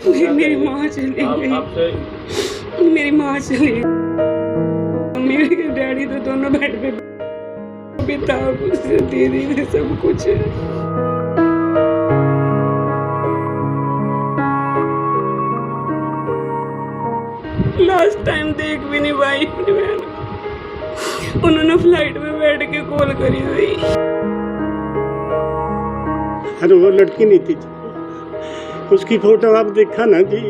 मेरी माँ चली गई। मेरी माँ चली गई। मेरे डैडी तो दोनों बेड पे बिता दीदी ने सब कुछ। लास्ट टाइम देख भी नहीं पाई अपनी बहन। उन्होंने फ्लाइट में बैठ के कॉल करी थी। अरे वो लड़की नहीं थी, उसकी फोटो आप देखा ना जी।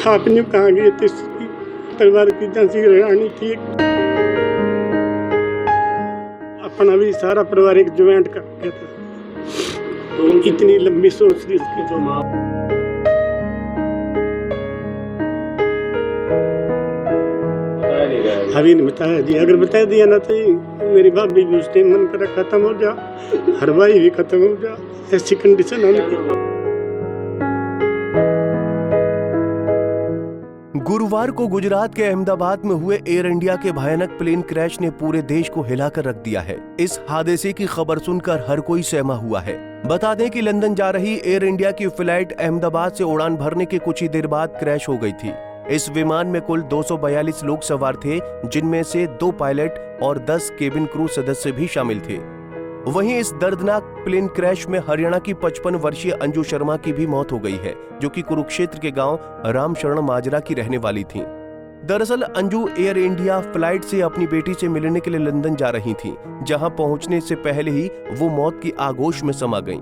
आपने कहाँ गए थे? परिवार की झांसी रानी थी। अपना भी सारा परिवार एक ज्वाइंट कर गया था। तो इतनी लंबी सोच थी उसकी। जो माँ अभी नहीं बताया जी। अगर बता दिया ना तो मेरी भाभी भी उस टाइम मन कर खत्म हो जा, हर भाई भी खत्म हो जा, ऐसी कंडीशन है। गुरुवार को गुजरात के अहमदाबाद में हुए एयर इंडिया के भयानक प्लेन क्रैश ने पूरे देश को हिलाकर रख दिया है। इस हादसे की खबर सुनकर हर कोई सहमा हुआ है। बता दें कि लंदन जा रही एयर इंडिया की फ्लाइट अहमदाबाद से उड़ान भरने के कुछ ही देर बाद क्रैश हो गई थी। इस विमान में कुल 242 लोग सवार थे, जिनमें से 2 पायलट और 10 केबिन क्रू सदस्य भी शामिल थे। वहीं इस दर्दनाक प्लेन क्रैश में हरियाणा की 55 वर्षीय अंजू शर्मा की भी मौत हो गई है, जो कि कुरुक्षेत्र के गांव रामशरण माजरा की रहने वाली थी। दरअसल अंजू एयर इंडिया फ्लाइट से अपनी बेटी से मिलने के लिए लंदन जा रही थी, जहां पहुंचने से पहले ही वो मौत की आगोश में समा गईं।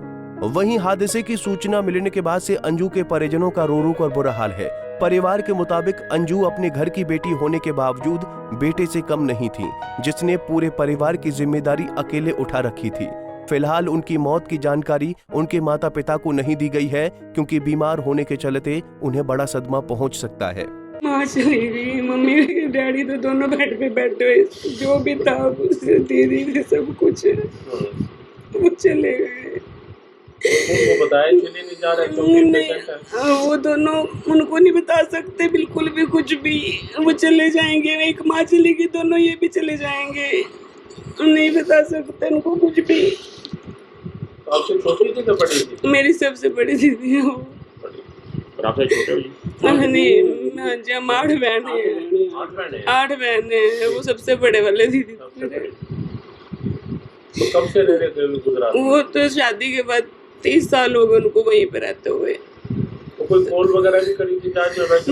वहीं हादसे की सूचना मिलने के बाद से अंजू के परिजनों का रो रो कर बुरा हाल है। परिवार के मुताबिक अंजू अपने घर की बेटी होने के बावजूद बेटे से कम नहीं थी, जिसने पूरे परिवार की जिम्मेदारी अकेले उठा रखी थी। फिलहाल उनकी मौत की जानकारी उनके माता पिता को नहीं दी गई है, क्योंकि बीमार होने के चलते उन्हें बड़ा सदमा पहुंच सकता है। माँ चली गई, मम्मी डैडी तो दोनों बेड पे बैठे हुए, जो भी था दीदी ने सब कुछ, वो चले गए। उनको बताया चले नहीं जा रहे? वो दोनों उनको नहीं बता सकते बिल्कुल भी कुछ भी। वो चले जाएंगे, एक माँ चली गई, दोनों ये भी चले जाएंगे। नहीं बता सकते उनको कुछ भी। तो आपसे छोटी थी तो बड़ी थी? मेरी सबसे बड़ी दीदी है वो। और आपसे छोटे हुई? नहीं जी, हम 8 बहनें हैं। 8 बहनें हैं, वो सबसे बड़े वाले दीदी। तो कब से रह रहे थे गुजरात? वो तो शादी के बाद 30 साल हो गए उनको वहीं पे रहते हुए। तो कोई कॉल वगैरह भी करी थी?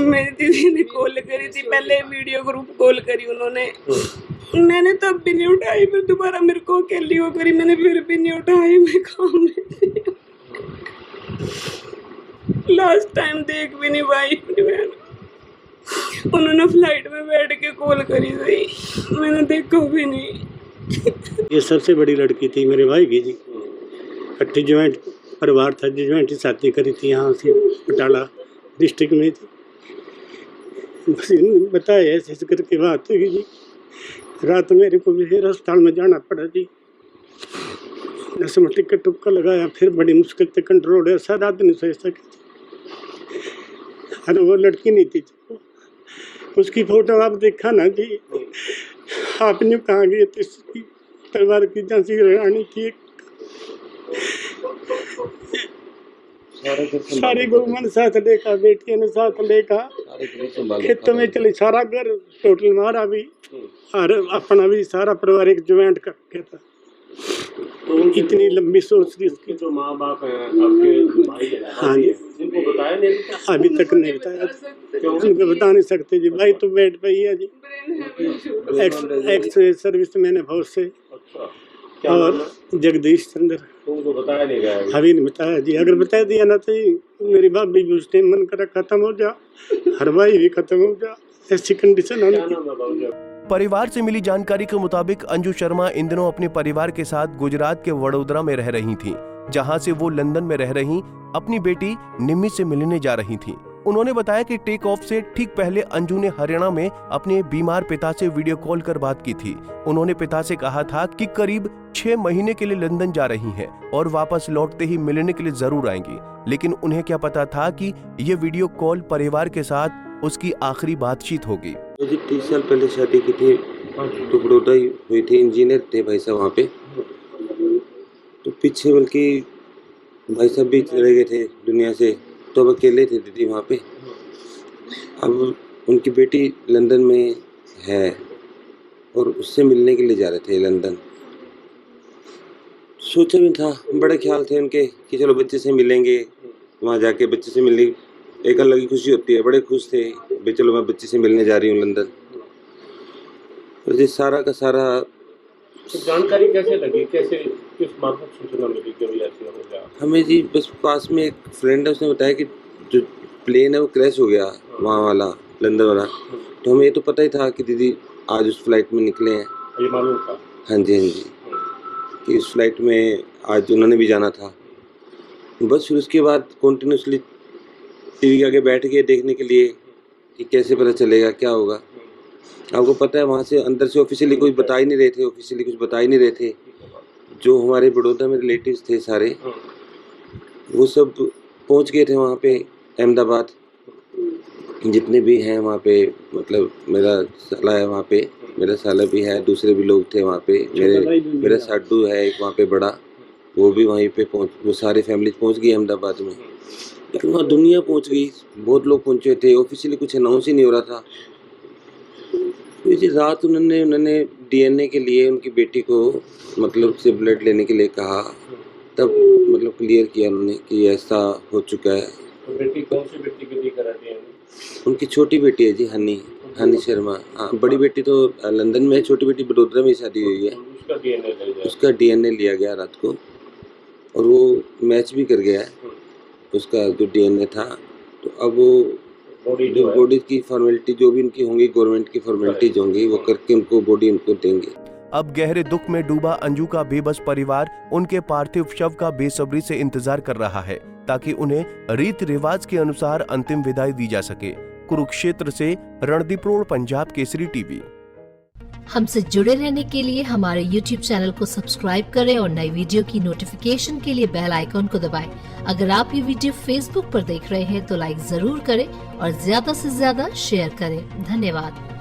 मेरी दीदी ने कॉल करी थी, पहले वीडियो ग्रुप कॉल करी उन्होंने। मैंने तब भी नहीं उठाई, फिर दोबारा मेरे को अकेली हो करी, मैंने फिर भी नहीं उठाई। मैं काम में थी। लास्ट टाइम देख भी नहीं पाई अपनी बहन। उन्होंने फ्लाइट में बैठ के कॉल करी थी, मैंने देखा भी नहीं। ये सबसे बड़ी लड़की थी मेरे भाई की जी। इकट्ठी ज्वाइंट परिवार था, ज्वाइंट शादी करी थी यहाँ से बटाला डिस्ट्रिक्ट में थी। बस बताया ऐसे करके बात हुई जी। रात मेरे को भी अस्पताल में जाना पड़ा जी। नस में टिक्का टुक्का लगाया, फिर बड़ी मुश्किल से कंट्रोल है, सारा दिन सह सके। अरे वो लड़की नहीं थी, उसकी फोटो आप देखा ना जी। आपने कहाँ गए थे? परिवार की झांसी रानी थी। सारे गौमन साथ लेका, बेटियों ने साथ लेका, खेतों में चले, सारा घर टोटल मारा भी, और अपना भी सारा परिवार एक ज्वाइंट कर गया था। तो इतनी लंबी सोच थी उसकी। जो माँ बाप है आपके भाई है, हाँ जी, इनको बताया नहीं? अभी तक नहीं बताया, उनको बता नहीं सकते जी। भाई तो बेड पे ही है जी, एक्स सर्विस मैंने फौज से। और जगदीश चंद्र। तुमको बताया नहीं गया? अभी नहीं बताया जी। अगर बता दिया ना तो मेरी भाभी भी उस टाइम मन कर खत्म हो जा, हर भाई भी खत्म हो जा, ऐसी कंडीशन है। परिवार से मिली जानकारी के मुताबिक अंजू शर्मा इन दिनों अपने परिवार के साथ गुजरात के वडोदरा में रह रही थीं, जहां से वो लंदन में रह रही अपनी बेटी निम्मी से मिलने जा रही थीं। उन्होंने बताया कि टेक ऑफ से ठीक पहले अंजू ने हरियाणा में अपने बीमार पिता से वीडियो कॉल कर बात की थी। उन्होंने पिता से कहा था कि करीब 6 महीने के लिए लंदन जा रही हैं और वापस लौटते ही मिलने के लिए जरूर आएंगी, लेकिन उन्हें क्या पता था कि ये वीडियो कॉल परिवार के साथ उसकी आखिरी बातचीत होगी। 30 साल पहले शादी की थी, तो बड़ौदा हुई थी, इंजीनियर थे भाई साहब वहाँ पे। तो पीछे बल्कि भाई साहब भी चले गए थे दुनिया से, तो अब अकेले थे दीदी वहाँ पे। अब उनकी बेटी लंदन में है और उससे मिलने के लिए जा रहे थे लंदन। सोचा भी था, बड़े ख्याल थे उनके कि चलो बच्चे से मिलेंगे, वहाँ जाके बच्चे से मिलने एक अलग ही खुशी होती है। बड़े खुश थे भाई चलो मैं बच्चे से मिलने जा रही हूँ लंदन। और ये सारा का सारा तो जानकारी कैसे लगी, कैसे किस माध्यम से सूचना मिली कि अभी ऐसे हो गया? हमें जी बस पास में एक फ्रेंड है, उसने बताया कि जो प्लेन है वो क्रैश हो गया वहाँ वाला, लंदन वाला। तो हमें ये तो पता ही था कि दीदी आज उस फ्लाइट में निकले हैं। ये मालूम था? हाँ जी हाँ जी, कि उस फ्लाइट में आज उन्होंने भी जाना था। बस फिर उसके बाद कॉन्टिन्यूसली टीवी के आगे बैठ गए देखने के लिए कि कैसे पता चलेगा क्या होगा। आपको पता है वहाँ से अंदर से ऑफिशियली कोई बता ही नहीं रहे थे, ऑफिशियली कुछ बता ही नहीं रहे थे। जो हमारे बड़ौदा में रिलेटिव्स थे सारे, वो सब पहुँच गए थे वहाँ पे अहमदाबाद। जितने भी हैं वहाँ पे, मतलब मेरा साला है वहाँ पे, मेरा साला भी है, दूसरे भी लोग थे वहाँ पे। मेरा साडू है एक वहाँ पे बड़ा, वो भी वहीं पे वो सारी फैमिली पहुँच गई अहमदाबाद में। लेकिन वहाँ दुनिया पहुँच गई, बहुत लोग पहुँचे थे, ऑफिशियली कुछ अनाउंस ही नहीं हो रहा था। तो इसी रात उन्होंने डीएनए के लिए उनकी बेटी को मतलब से ब्लड लेने के लिए कहा, तब मतलब क्लियर किया उन्होंने कि ऐसा हो चुका है। तो बेटी कौन सी बेटी के लिए करा दिया? उनकी छोटी बेटी है जी, हनी शर्मा। हाँ, बड़ी बेटी तो लंदन में है, छोटी बेटी बड़ौदा में शादी हुई है। उसका डीएनए लिया गया रात को और वो मैच भी कर गया है उसका जो डीएनए था। तो अब वो बॉडी की फॉर्मेलिटी जो भी उनकी होंगी, गवर्नमेंट की फॉर्मेलिटीज होंगी, वो करके उनको बॉडी उनको देंगे। अब गहरे दुख में डूबा अंजू का बेबस परिवार उनके पार्थिव शव का बेसब्री से इंतजार कर रहा है ताकि उन्हें रीति रिवाज के अनुसार अंतिम विदाई दी जा सके। कुरुक्षेत्र से रणदीप रोड, पंजाब केसरी टीवी। हमसे जुड़े रहने के लिए हमारे YouTube चैनल को सब्सक्राइब करें और नई वीडियो की नोटिफिकेशन के लिए बेल आइकॉन को दबाएं। अगर आप ये वीडियो Facebook पर देख रहे हैं तो लाइक जरूर करें और ज्यादा से ज्यादा शेयर करें। धन्यवाद।